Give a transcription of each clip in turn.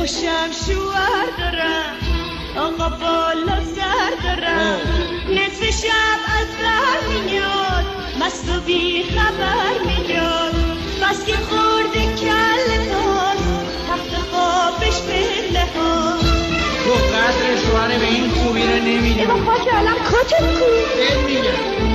خوشم شوهر دارم، آقا بالا سر دارم، نصف شب از در میاد، مست و بی خبر میاد، بس که خورده کل باز، تخت خوابش پله ها. تو قدر شوهر به این خوبی رو نمیدونی. ایما خاک علم کتت کو؟ میگم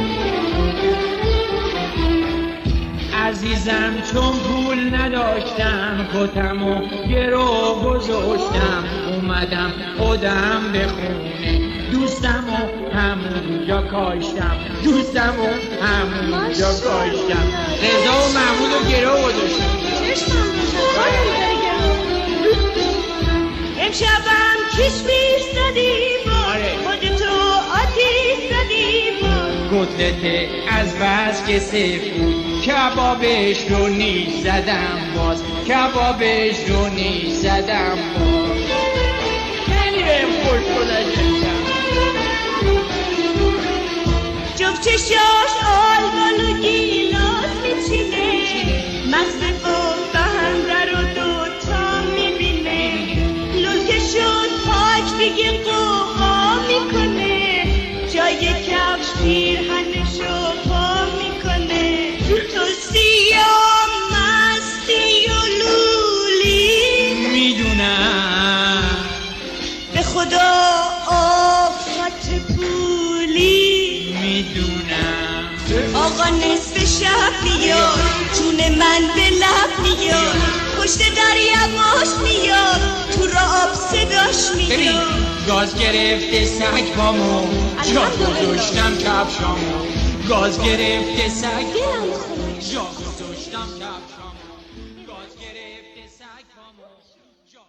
عزیزم چون پول نداشتم کتمو گرو گذاشتم، اومدم خودم به خونه دوستمو همونجا کاشتم، دوستمو همونجا کاشتم، رضا و محمودو گرو گذاشتم. چشمم امشبم کشمیر زدی با خودتو آتیش زدی با کتلت از بس که سفود کبابش رو نیش زدم باز، کبابش رو نیش زدم باز. خیلی بهم خوش گذشتم. جفت چشاش آلبال و گیلاس میچینه، مست و بنده رو دوتا میبینه، لوکه شد پاک دیگه قوقا میکنه، جای کفش پیرهنشو پا میکنه. تو سیاه مستی و لولی میدونم به خدا آفت پولی، میدونم آقا نصف شب میاد، جون من به لب میاد، پشت دریاش میاد، تو را آب صداش ببین میاد. گاز گرفته سگ پامو جا گذاشتم کفشامو، گاز گرفته سگ جا گذاشتم کفشامو، گاز گرفته سگ پامو جا